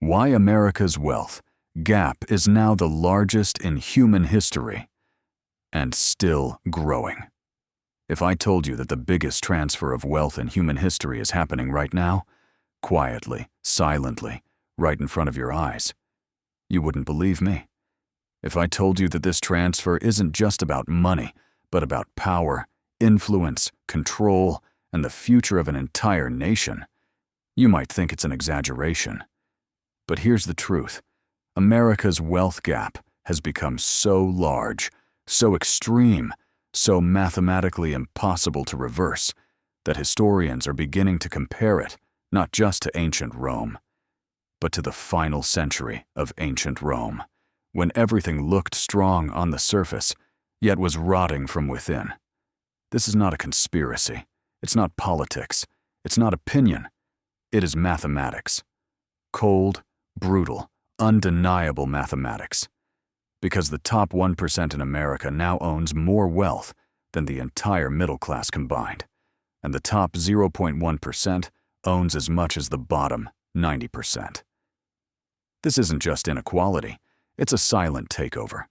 Why America's wealth gap is now the largest in human history and still growing. If I told you that the biggest transfer of wealth in human history is happening right now, quietly, silently, right in front of your eyes, you wouldn't believe me. If I told you that this transfer isn't just about money, but about power, influence, control, and the future of an entire nation, you might think it's an exaggeration. But here's the truth. America's wealth gap has become so large, so extreme, so mathematically impossible to reverse, that historians are beginning to compare it not just to ancient Rome, but to the final century of ancient Rome, when everything looked strong on the surface, yet was rotting from within. This is not a conspiracy. It's not politics. It's not opinion. It is mathematics. Cold, brutal, undeniable mathematics. Because the top 1% in America now owns more wealth than the entire middle class combined, and the top 0.1% owns as much as the bottom 90%. This isn't just inequality, it's a silent takeover,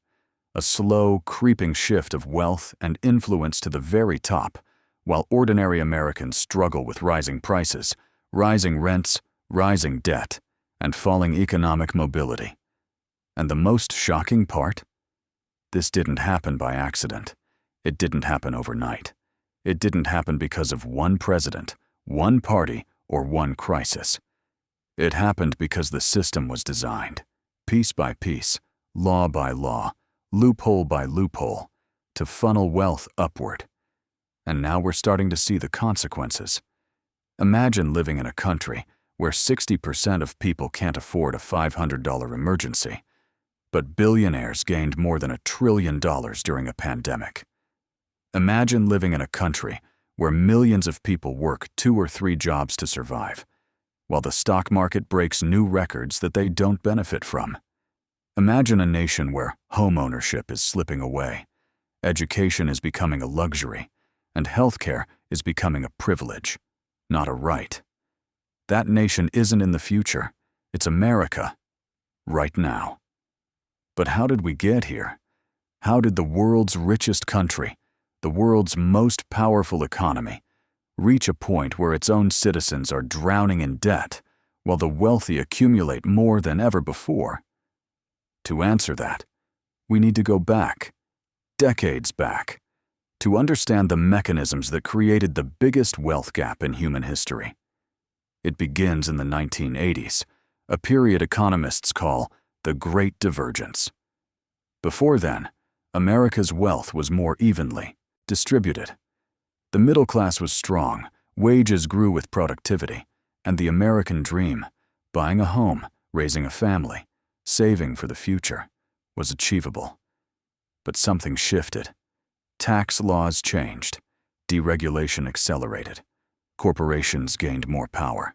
a slow, creeping shift of wealth and influence to the very top, while ordinary Americans struggle with rising prices, rising rents, rising debt, and falling economic mobility. And the most shocking part? This didn't happen by accident. It didn't happen overnight. It didn't happen because of one president, one party, or one crisis. It happened because the system was designed, piece by piece, law by law, loophole by loophole, to funnel wealth upward. And now we're starting to see the consequences. Imagine living in a country where 60% of people can't afford a $500 emergency, but billionaires gained more than $1 trillion during a pandemic. Imagine living in a country where millions of people work 2 or 3 jobs to survive, while the stock market breaks new records that they don't benefit from. Imagine a nation where home ownership is slipping away, education is becoming a luxury, and healthcare is becoming a privilege, not a right. That nation isn't in the future. It's America, right now. But how did we get here? How did the world's richest country, the world's most powerful economy, reach a point where its own citizens are drowning in debt, while the wealthy accumulate more than ever before? To answer that, we need to go back, decades back, to understand the mechanisms that created the biggest wealth gap in human history. It begins in the 1980s, a period economists call the Great Divergence. Before then, America's wealth was more evenly distributed. The middle class was strong, wages grew with productivity, and the American dream, buying a home, raising a family, saving for the future, was achievable. But something shifted. Tax laws changed, deregulation accelerated, corporations gained more power,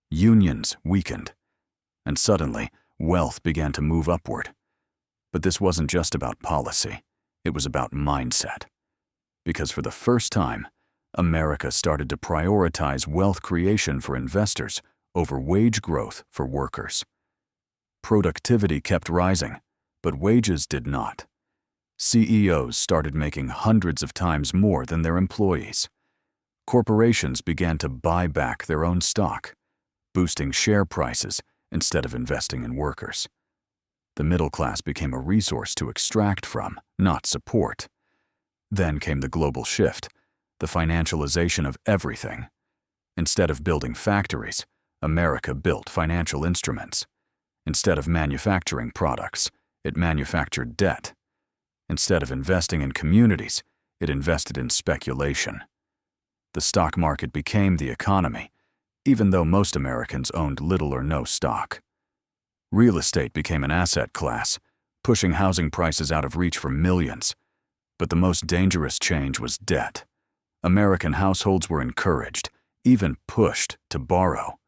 unions weakened, and suddenly wealth began to move upward. But this wasn't just about policy, it was about mindset. Because for the first time, America started to prioritize wealth creation for investors over wage growth for workers. Productivity kept rising, but wages did not. CEOs started making hundreds of times more than their employees. Corporations began to buy back their own stock, boosting share prices instead of investing in workers. The middle class became a resource to extract from, not support. Then came the global shift, the financialization of everything. Instead of building factories, America built financial instruments. Instead of manufacturing products, it manufactured debt. Instead of investing in communities, it invested in speculation. The stock market became the economy, even though most Americans owned little or no stock. Real estate became an asset class, pushing housing prices out of reach for millions. But the most dangerous change was debt. American households were encouraged, even pushed, to borrow.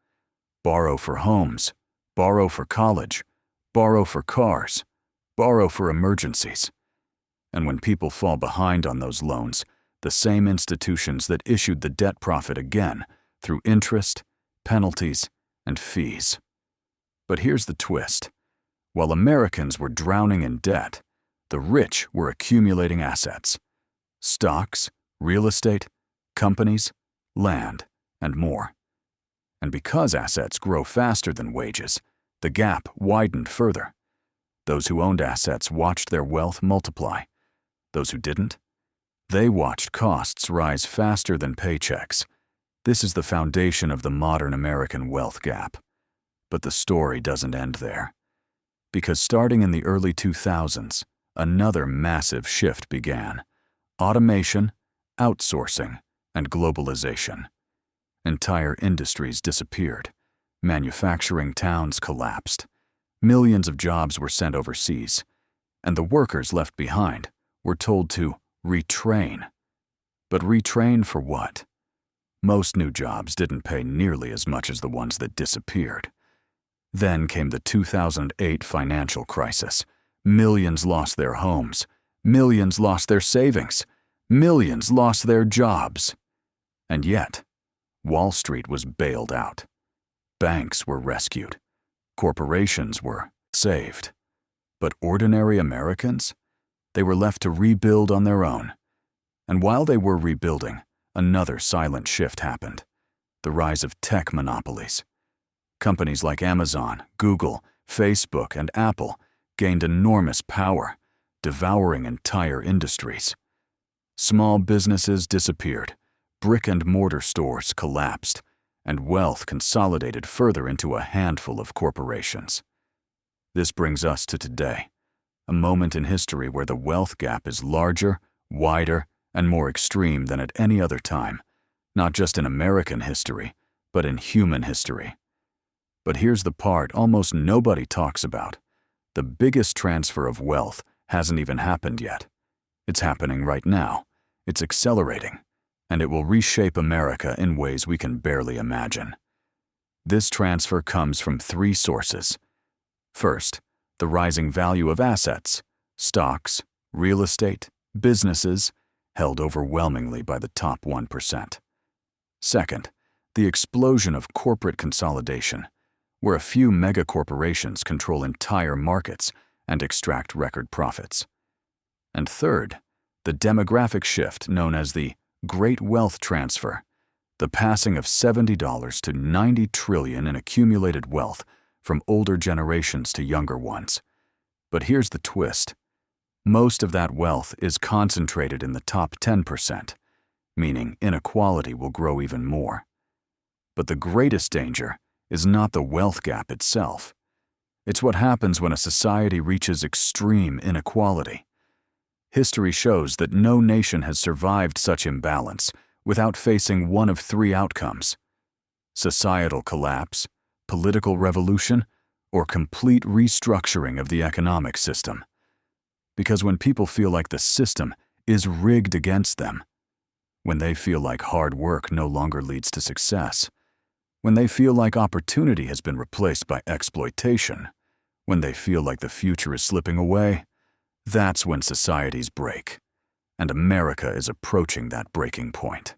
Borrow for homes, borrow for college, borrow for cars, borrow for emergencies. And when people fall behind on those loans, the same institutions that issued the debt profit again through interest, penalties, and fees. But here's the twist. While Americans were drowning in debt, the rich were accumulating assets. Stocks, real estate, companies, land, and more. And because assets grow faster than wages, the gap widened further. Those who owned assets watched their wealth multiply. Those who didn't, they watched costs rise faster than paychecks. This is the foundation of the modern American wealth gap. But the story doesn't end there. Because starting in the early 2000s, another massive shift began. Automation, outsourcing, and globalization. Entire industries disappeared. Manufacturing towns collapsed. Millions of jobs were sent overseas. And the workers left behind were told to retrain. But retrain for what? Most new jobs didn't pay nearly as much as the ones that disappeared. Then came the 2008 financial crisis. Millions lost their homes. Millions lost their savings. Millions lost their jobs. And yet, Wall Street was bailed out. Banks were rescued. Corporations were saved. But ordinary Americans? They were left to rebuild on their own. And while they were rebuilding, another silent shift happened. The rise of tech monopolies. Companies like Amazon, Google, Facebook, and Apple gained enormous power, devouring entire industries. Small businesses disappeared, brick-and-mortar stores collapsed, and wealth consolidated further into a handful of corporations. This brings us to today, a moment in history where the wealth gap is larger, wider, and more extreme than at any other time, not just in American history, but in human history. But here's the part almost nobody talks about. The biggest transfer of wealth hasn't even happened yet. It's happening right now. It's accelerating, and it will reshape America in ways we can barely imagine. This transfer comes from three sources. First, the rising value of assets, stocks, real estate, businesses, held overwhelmingly by the top 1%. Second, the explosion of corporate consolidation, where a few mega-corporations control entire markets and extract record profits. And third, the demographic shift known as the Great Wealth Transfer, the passing of $70 to $90 trillion in accumulated wealth from older generations to younger ones. But here's the twist. Most of that wealth is concentrated in the top 10%, meaning inequality will grow even more. But the greatest danger is not the wealth gap itself. It's what happens when a society reaches extreme inequality. History shows that no nation has survived such imbalance without facing one of three outcomes: societal collapse, political revolution, or complete restructuring of the economic system. Because when people feel like the system is rigged against them, when they feel like hard work no longer leads to success, when they feel like opportunity has been replaced by exploitation, when they feel like the future is slipping away, that's when societies break. And America is approaching that breaking point.